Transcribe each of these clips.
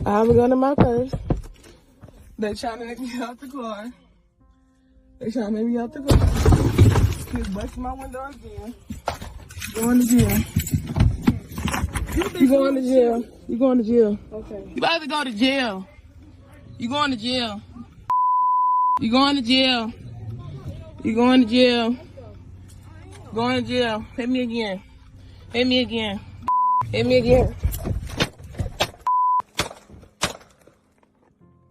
I have a gun in my purse. They trying to make me out the car. They trying to make me out the car. He's busting my window again. Going to jail. You going to jail. You going to jail. Okay. You about to go to jail. You going to jail. You going to jail. You going to jail. Going to jail. Hit me again. Hit me again. Hit me again.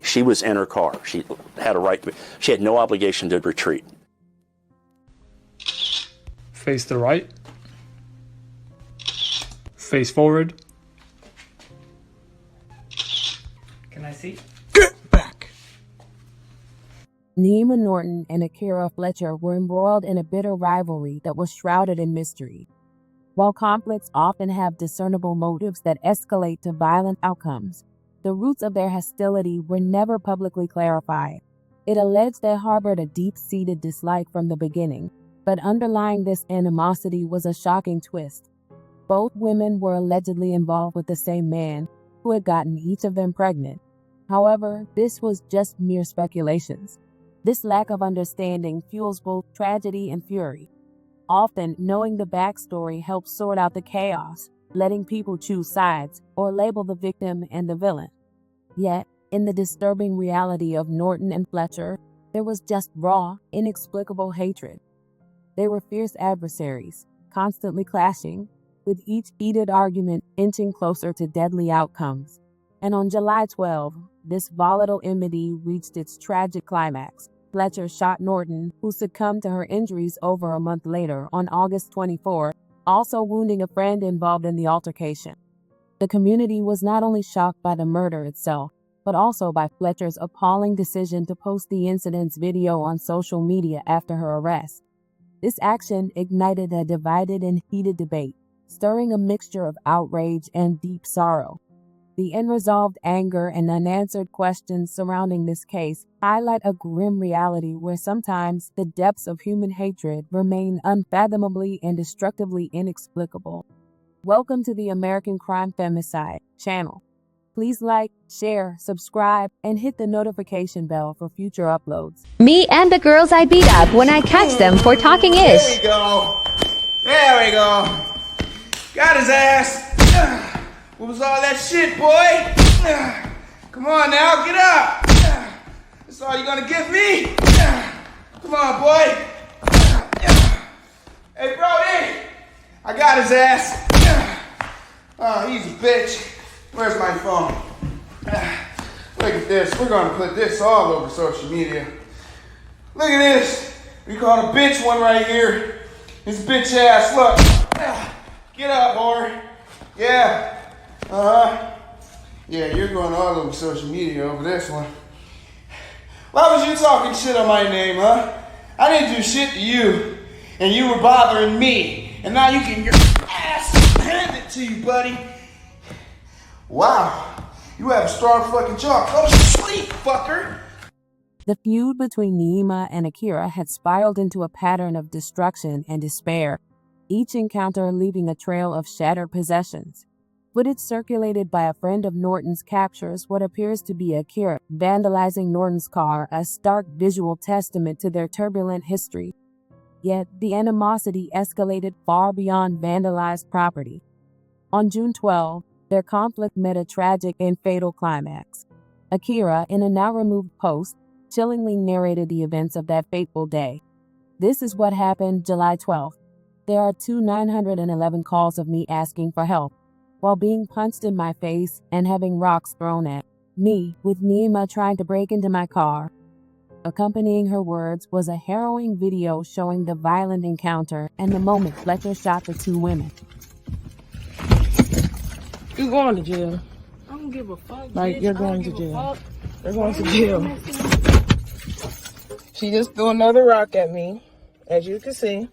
She was in her car. She had a right. She had no obligation to retreat. Face to the right. Face forward. Can I see? Get back. Nyema Norton and Akira Fletcher were embroiled in a bitter rivalry that was shrouded in mystery. While conflicts often have discernible motives that escalate to violent outcomes, the roots of their hostility were never publicly clarified. It alleged they harbored a deep-seated dislike from the beginning, but underlying this animosity was a shocking twist. Both women were allegedly involved with the same man, who had gotten each of them pregnant. However, this was just mere speculations. This lack of understanding fuels both tragedy and fury. Often, knowing the backstory helps sort out the chaos, letting people choose sides or label the victim and the villain. Yet, in the disturbing reality of Norton and Fletcher, there was just raw, inexplicable hatred. They were fierce adversaries, constantly clashing, with each heated argument inching closer to deadly outcomes. And on July 12, this volatile enmity reached its tragic climax. Fletcher shot Norton, who succumbed to her injuries over a month later on August 24, also wounding a friend involved in the altercation. The community was not only shocked by the murder itself, but also by Fletcher's appalling decision to post the incident's video on social media after her arrest. This action ignited a divided and heated debate, stirring a mixture of outrage and deep sorrow. The unresolved anger and unanswered questions surrounding this case highlight a grim reality where sometimes the depths of human hatred remain unfathomably and destructively inexplicable. Welcome to the American Crime Femicide channel. Please like, share, subscribe, and hit the notification bell for future uploads. Me and the girls I beat up when I catch them for talking ish. There we go. There we go. Got his ass. What was all that shit, boy? Come on now, get up. That's all you gonna give me? Come on, boy. Hey, Brody. I got his ass. Oh, he's a bitch. Where's my phone? Look at this. We're gonna put this all over social media. Look at this. We caught a bitch one right here. His bitch ass, look. Get up, whore. Yeah. Yeah, you're going all over social media over this one. Why was you talking shit on my name, huh? I didn't do shit to you, and you were bothering me, and now you can get your ass handed to you, buddy. Wow, you have a strong fucking jaw. Go to sleep, fucker. The feud between Nyema and Akira had spiraled into a pattern of destruction and despair, each encounter leaving a trail of shattered possessions. Footage circulated by a friend of Norton's captures what appears to be Akira vandalizing Norton's car, a stark visual testament to their turbulent history. Yet, the animosity escalated far beyond vandalized property. On June 12, their conflict met a tragic and fatal climax. Akira, in a now-removed post, chillingly narrated the events of that fateful day. This is what happened July 12th. There are 911 calls of me asking for help, while being punched in my face and having rocks thrown at me, with Nyema trying to break into my car. Accompanying her words was a harrowing video showing the violent encounter and the moment Fletcher shot the two women. You're going to jail. I don't give a fuck. Like, bitch. you're going to jail. You're going to jail. She just threw another rock at me, as you can see.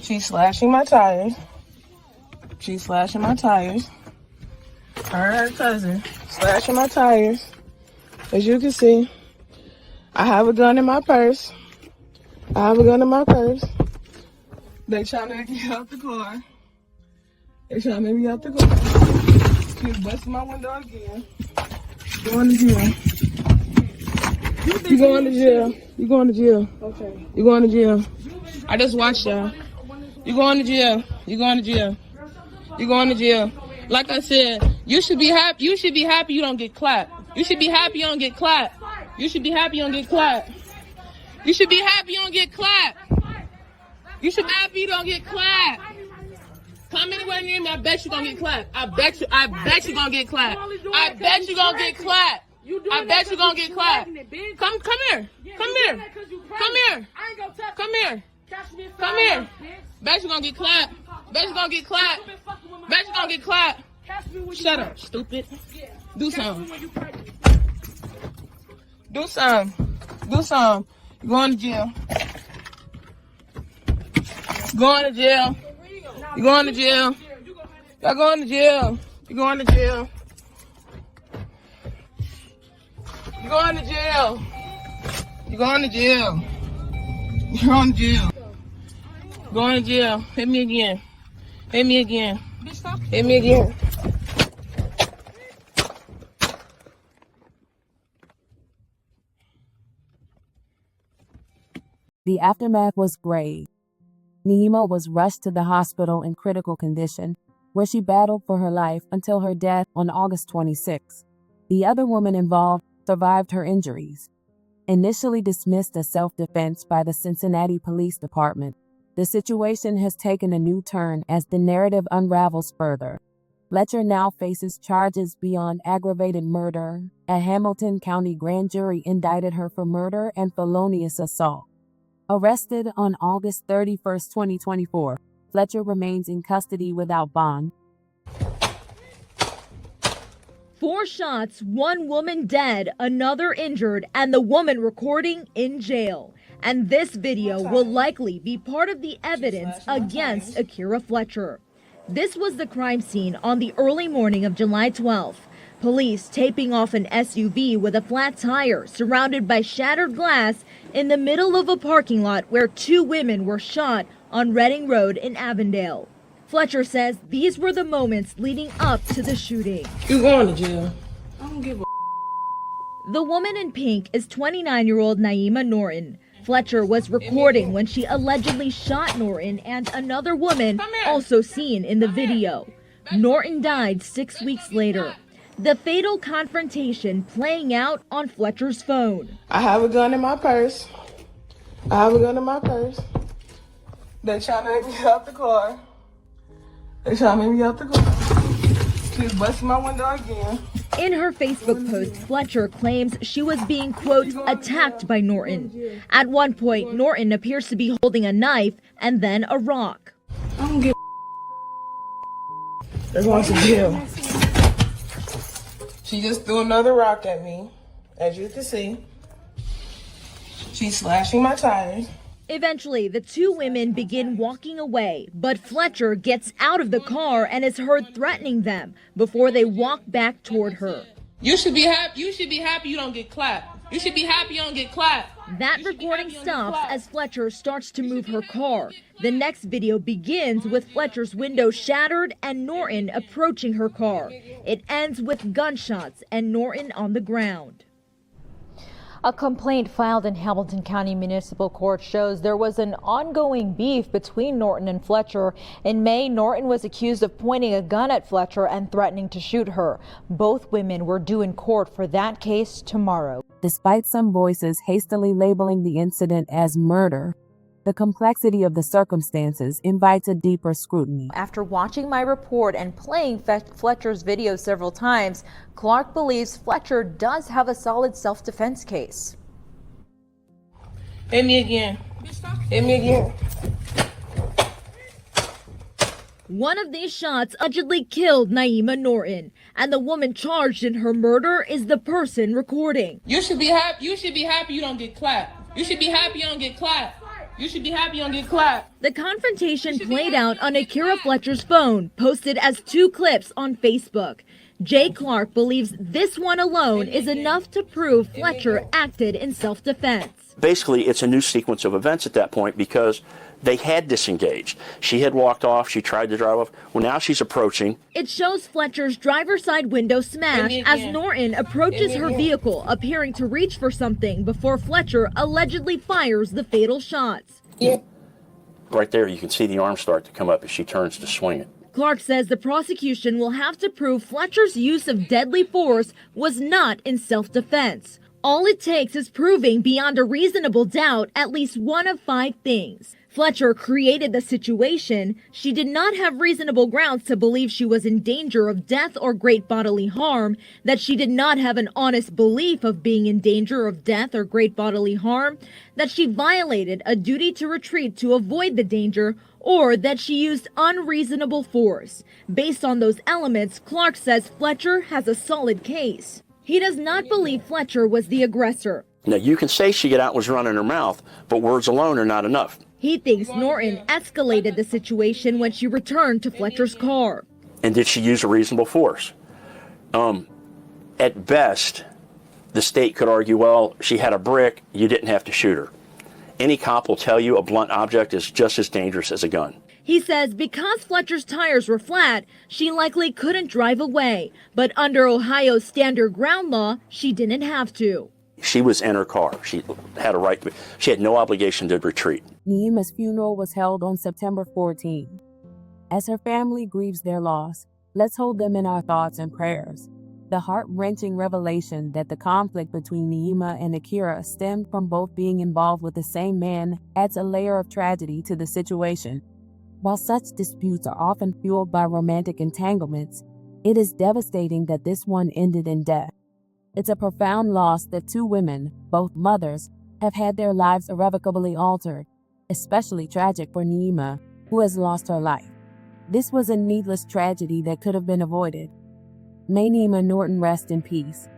She's slashing my tires. She's slashing my tires. Her and her cousin slashing my tires. As you can see, I have a gun in my purse. I have a gun in my purse. They trying to get me out the car. They trying to get me out the car. She was busting my window again. Going to jail. You going to jail. You going to jail. Okay. You going to jail. I just watched y'all. You going to jail. You going to jail. You going to jail. Like I said, you should be happy. You should be happy you don't get clapped. You should be happy you don't get clapped. You should be happy you don't get clapped. You should be happy you don't get clapped. You should be happy you don't get clapped. Come anywhere near me, I bet you gonna get clapped. I bet you gonna get clapped. I bet you gonna get clapped. I bet you gonna get clapped. Come here. Come here. Come here. Come here. Come here. Bet you gonna get clapped. Bet you gonna get clapped. Bet you gonna get clapped. Shut up, stupid. Do something. Do something. Do something. You're going to jail. Going to jail. You're going to jail. You're going to jail. You're going to jail. You're going to jail. You're going to jail. You're going to jail. Going to jail. Hit me again. Hit me again. Hit me again. The aftermath was grave. Nyema was rushed to the hospital in critical condition, where she battled for her life until her death on August 26. The other woman involved survived her injuries. Initially dismissed as self-defense by the Cincinnati Police Department, the situation has taken a new turn as the narrative unravels further. Fletcher now faces charges beyond aggravated murder. A Hamilton County grand jury indicted her for murder and felonious assault. Arrested on August 31, 2024, Fletcher remains in custody without bond. 4 shots, 1 woman dead, another injured, and the woman recording in jail. And this video will likely be part of the evidence against Akira Fletcher. This was the crime scene on the early morning of July 12th. Police taping off an SUV with a flat tire surrounded by shattered glass in the middle of a parking lot where 2 women were shot on Reading Road in Avondale. Fletcher says these were the moments leading up to the shooting. You going to jail. I don't give a. The woman in pink is 29-year-old Nyema Norton. Fletcher was recording when she allegedly shot Norton and another woman also seen in the video. Norton died 6 weeks later. The fatal confrontation playing out on Fletcher's phone. I have a gun in my purse. I have a gun in my purse. They trying to make me out the car. They trying to make me out the car. She's busting my window again. In her Facebook post, Fletcher claims she was being, quote, attacked by Norton. At one point, Norton appears to be holding a knife and then a rock. I don't give a. They're going to jail. She just threw another rock at me, as you can see. She's slashing my tires. Eventually, the 2 women begin walking away, but Fletcher gets out of the car and is heard threatening them before they walk back toward her. You should be happy. You should be happy you don't get clapped. You should be happy you don't get clapped. That recording stops as Fletcher starts to move her car. The next video begins with Fletcher's window shattered and Norton approaching her car. It ends with gunshots and Norton on the ground. A complaint filed in Hamilton County Municipal Court shows there was an ongoing beef between Norton and Fletcher. In May, Norton was accused of pointing a gun at Fletcher and threatening to shoot her. Both women were due in court for that case tomorrow. Despite some voices hastily labeling the incident as murder, the complexity of the circumstances invites a deeper scrutiny. After watching my report and playing Fletcher's video several times, Clark believes Fletcher does have a solid self-defense case. Hit me again. Hit me again. One of these shots allegedly killed Nyema Norton, and the woman charged in her murder is the person recording. You should be happy. You should be happy you don't get clapped. You should be happy you don't get clapped. You should be happy you don't get clapped. The confrontation played out on Akira Fletcher's phone, posted as 2 clips on Facebook. Jay Clark believes this one alone is enough to prove Fletcher acted in self-defense. Basically, it's a new sequence of events at that point because they had disengaged. She had walked off. She tried to drive off. Well, now she's approaching. It shows Fletcher's driver's side window smash as Norton approaches her vehicle, appearing to reach for something before Fletcher allegedly fires the fatal shots. Right there, you can see the arm start to come up as she turns to swing it. Clark says the prosecution will have to prove Fletcher's use of deadly force was not in self-defense. All it takes is proving beyond a reasonable doubt at least one of 5 things. Fletcher created the situation. She did not have reasonable grounds to believe she was in danger of death or great bodily harm, that she did not have an honest belief of being in danger of death or great bodily harm, that she violated a duty to retreat to avoid the danger, or that she used unreasonable force. Based on those elements, Clark says Fletcher has a solid case. He does not believe Fletcher was the aggressor. Now, you can say she got out and was running her mouth, but words alone are not enough. He thinks Norton escalated the situation when she returned to Fletcher's car. And did she use a reasonable force? At best, the state could argue, well, she had a brick, you didn't have to shoot her. Any cop will tell you a blunt object is just as dangerous as a gun. He says because Fletcher's tires were flat, she likely couldn't drive away. But under Ohio's standard ground law, she didn't have to. She was in her car. She had a right to, she had no obligation to retreat. Nyema's funeral was held on September 14. As her family grieves their loss, let's hold them in our thoughts and prayers. The heart-wrenching revelation that the conflict between Nyema and Akira stemmed from both being involved with the same man adds a layer of tragedy to the situation. While such disputes are often fueled by romantic entanglements, it is devastating that this one ended in death. It's a profound loss that 2 women, both mothers, have had their lives irrevocably altered, especially tragic for Nyema, who has lost her life. This was a needless tragedy that could have been avoided. May Nyema Norton rest in peace.